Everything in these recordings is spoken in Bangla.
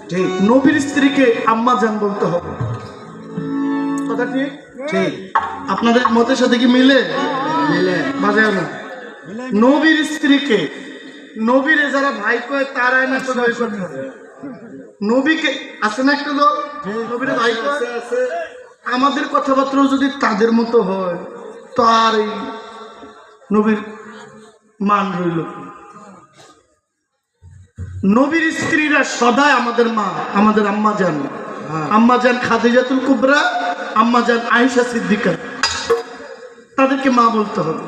ঠিক। নবীর স্ত্রীকে আম্মা জান বলতে হবে, কথা ঠিক? ঠিক। আপনাদের মতের সাথে কি মিলে? মিলে। বাজায় না। নবীর স্ত্রীকে, নবীরে যারা ভাই কয় তারাই না তো ভাই করতে হবে। নবীকে আছে না একটা লোক নবীরে ভাই কয়, আমাদের কথাবার্তাও যদি তাদের মতো হয় তো আর এই নবীর মান রইল। নবীর স্ত্রীরা সদাই আমাদের মা, আমাদের আম্মা জান, আম্মা জান খাদিজাতুল কুবরা, আম্মা জান আয়েশা সিদ্দিকা, তাদেরকে মা বলতে হবে।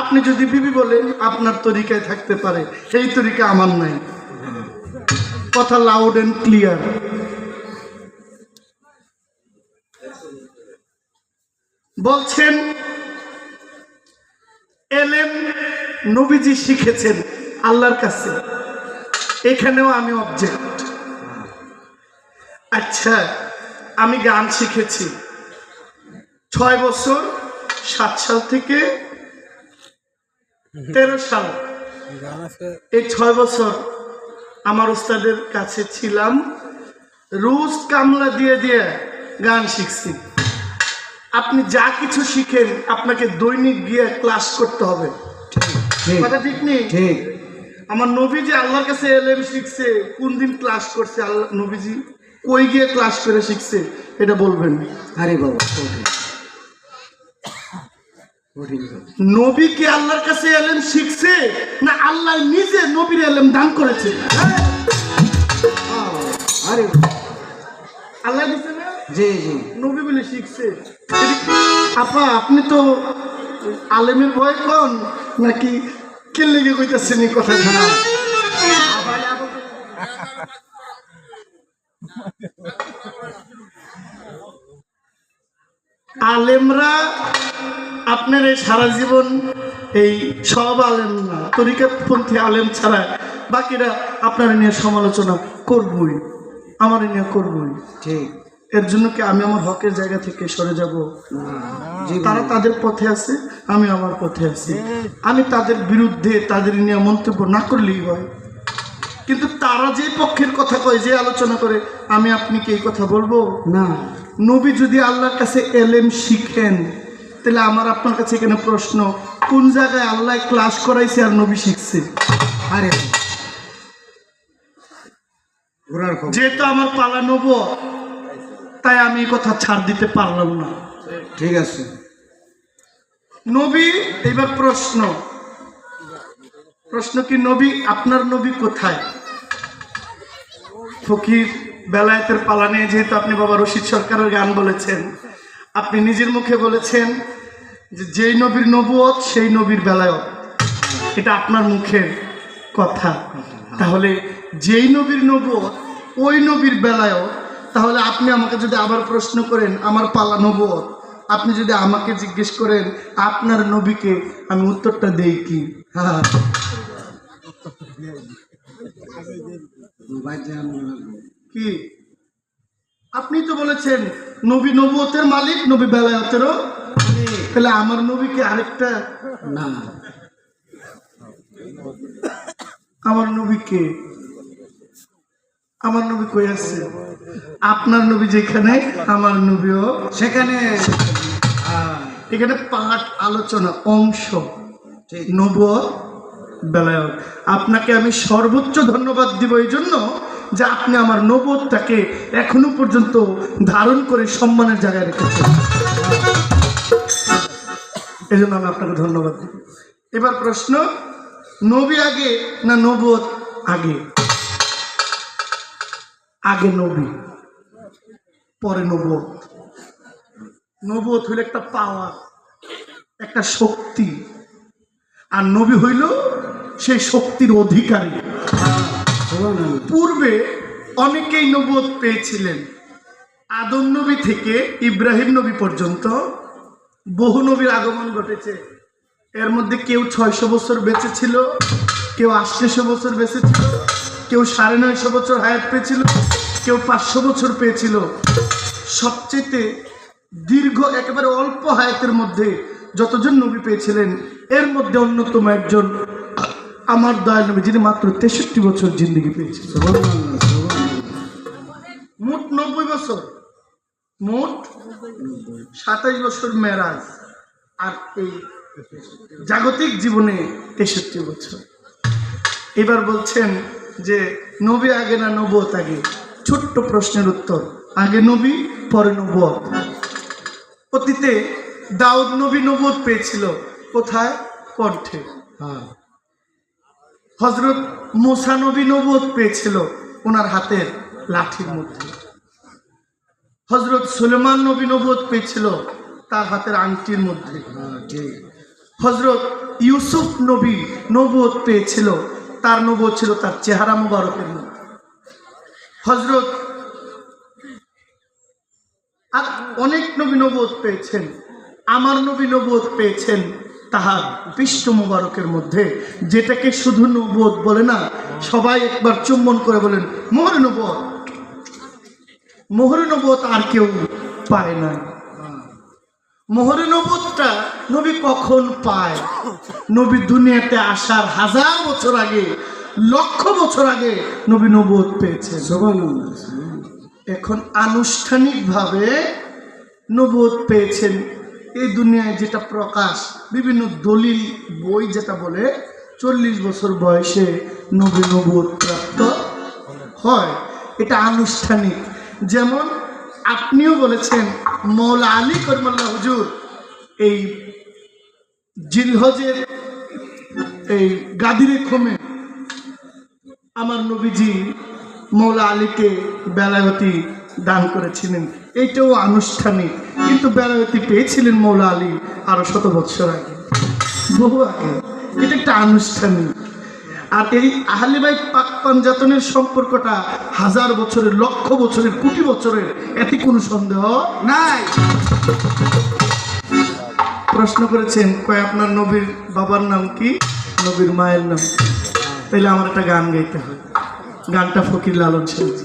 আপনি যদি বিবি বলেন আপনার তরিকায় থাকতে পারে, সেই তরিকা আমার নাই। কথা লাউড এন্ড ক্লিয়ার। বলছেন এলেম নবীজি শিখেছেন আল্লাহর কাছে, এখানেও আমি অবজেক্ট। আচ্ছা, আমি গান শিখেছি 6 বছর, 7 সাল থেকে 13 সাল, এই 6 বছর আমার উস্তাদের কাছে ছিলাম, রোজ কামলা দিয়ে দিয়ে গান শিখছি। আপনি যা কিছু শিখেন আপনাকে দৈনিক গিয়ে ক্লাস করতে হবে, কথা ঠিক নেই? ঠিক। আমার নবীজি আল্লাহর কাছে এলেম শিখছে, কোন দিন ক্লাস করছে আল্লাহ নবীজি, কই গিয়ে ক্লাস করে শিখছে এটা বলবেন। আরে বাবা, নবী কি আল্লাহর কাছে এলেম শিখছে না আল্লাহ নিজে নবীর এলেম দান করেছে? আরে আল্লাহ দিছে না, জি জি, নবী বলে শিখছে। আপা আপনি তো আলেমের ভয় কন নাকি কে লেগে কইতাছেন এই কথা? আলেমরা আপনার এই সারা জীবন এই সব আলেম না, তরিকাতপন্থী আলেম ছাড়া বাকিরা আপনারা নিয়ে সমালোচনা করবই, আমার নিয়ে করবই। ঠিক। এর জন্য কি আমি আমার হকের জায়গা থেকে সরে যাব? তারা তাদের পথে আছে, আমি আমার পথে আছি। আমি তাদের বিরুদ্ধে তাদের নিয়ে মন্তব্য না করলেই হয়, কিন্তু তারা যে পক্ষের কথা কয়, যে আলোচনা করে, আমি আপনি কি এই কথা বলবো না? নবী যদি আল্লাহর কাছে এলেম শিখেন, তাহলে আমার আপনার কাছে এখানে প্রশ্ন, কোন জায়গায় আল্লাহ ক্লাস করাইছে আর নবী শিখছে? আরে যেহেতু আমার পালা নব, তাই আমি এই কথা ছাড় দিতে পারলাম না। ঠিক আছে। নবী, এবার প্রশ্ন কি নবী, আপনার নবী কোথায়? ফকির বেলায়েতের পালা নিয়ে যেহেতু আপনি বাবা রশিদ সরকারের গান বলেছেন, আপনি নিজের মুখে বলেছেন যে যেই নবীর নবুয়ত সেই নবীর বেলায়ত, এটা আপনার মুখের কথা। তাহলে যেই নবীর নবুয়ত ওই নবীর বেলায়ত, তাহলে আপনি আমাকে যদি আবার প্রশ্ন করেন আমার পালা নবুয়ত, আপনি যদি আমাকে জিজ্ঞেস করেন আপনার নবীকে, আমি উত্তরটা দেই কি? হ্যাঁ, কি? আপনি তো বলেছেন নবী নবুয়তের মালিক, নবী বেলায়েতেরও, তাহলে আমার নবীকে আরেকটা না? আমার নবীকে, আমার নবী কই আছে? আপনার নবী যেখানে আমার নবীও সেখানে। এখানে পাঠ আলোচনা অংশ, নবুয়ত বেলায়ত। আপনাকে আমি সর্বোচ্চ ধন্যবাদ দিব এই জন্য যে আপনি আমার নবুয়তটাকে এখনো পর্যন্ত ধারণ করে সম্মানের জায়গায় রেখেছেন, এই জন্য আমি আপনাকে ধন্যবাদ দিব। এবার প্রশ্ন, নবী আগে না নবুয়ত আগে? আগে নবী, পরে নবুয়ত। নবুয়ত হইল একটা পাওয়ার, একটা শক্তি, আর নবী হইল সেই শক্তির অধিকারী। পূর্বে অনেকেই নবুয়ত পেয়েছিলেন, আদম নবী থেকে ইব্রাহিম নবী পর্যন্ত বহু নবীর আগমন ঘটেছে। এর মধ্যে কেউ 600 বছর বেঁচে ছিল, কেউ 800 বছর বেঁচে ছিল, কেউ 950 বছর হায়াত পেয়েছিল, কেউ 500 বছর পেয়েছিল। সবচেয়ে দীর্ঘ একেবারে অল্প হায়াতের মধ্যে যতজন নবী পেয়েছিলেন, এর মধ্যে অন্যতম একজন আমার দয়াল নবী, যিনি মাত্র 63 বছর জিন্দেগি পেয়েছিলেন। বছর? মোট 27 বছর মেরাজ, আর এই জাগতিক জীবনে 63 বছর। এবার বলছেন যে নবী আগে না নবুয়ত আগে? ছোট্ট প্রশ্নের উত্তর, আগে নবী পরে নবুয়ত। অতীতে দাউদ নবী নবুয়ত পেয়েছিল কোথায়? কণ্ঠে। হ্যাঁ হযরত মূসা নবী নবুয়ত পেয়েছিল ওনার হাতের লাঠির মধ্যে। হযরত সুলেমান নবী নবুয়ত পেয়েছিল তার হাতের আংটির মধ্যে। হ্যাঁ ঠিক। হযরত ইউসুফ নবী নবুয়ত পেয়েছিল, তার নবুয়ত ছিল তার চেহারা মুবারকের মধ্যে। হযরত আর অনেক নবী নবুয়ত পেয়েছেন, আমার নবী নবুয়ত পেয়েছেন তাহার পৃষ্ঠ মুবারকের মধ্যে, যেটাকে শুধু নবুয়ত বলে না, সবাই একবার চুম্বন করে বলেন মোহরে নবুয়ত। মোহরে নবুয়ত আর কেউ পায় না। মোহরে নবুয়তটা নবী কখন পায়? নবী দুনিয়াতে আসার 1000 বছর আগে, লক্ষ বছর আগে নবী নবুয়ত পেয়েছেন। সুবহানাল্লাহ। এখন আনুষ্ঠানিকভাবে নবুয়ত পেয়েছেন এই দুনিয়ায়, যেটা প্রকাশ বিভিন্ন দলিল বই যেটা বলে 40 বছর বয়সে নবী নবুয়ত প্রাপ্ত হয়। এটা আনুষ্ঠানিক। যেমন আপনিও বলেছেন মৌলা আলী করমাল্লাহ হুজুর এই জিলহজের এই গাদিরে খমে আমার নবীজি মৌলা আলীকে বেলায়তি দান করেছিলেন, এইটাও আনুষ্ঠানিক। কিন্তু বেলায়তি পেয়েছিলেন মৌলা আলী আরো 100 বছর আগে, বহু আগে। এটা একটা আনুষ্ঠানিক। আর এই আহলে বাইত পাক পাঞ্জাতনের সম্পর্কটা 1000 বছরের, লক্ষ বছরের, কোটি বছরের, এতে কোনো সন্দেহ নাই। প্রশ্ন করেছেন কয় আপনার নবীর বাবার নাম কি, নবীর মায়ের নাম? তাইলে আমার একটা গান গাইতে হয়। গানটা ফকির লালন সাহেব।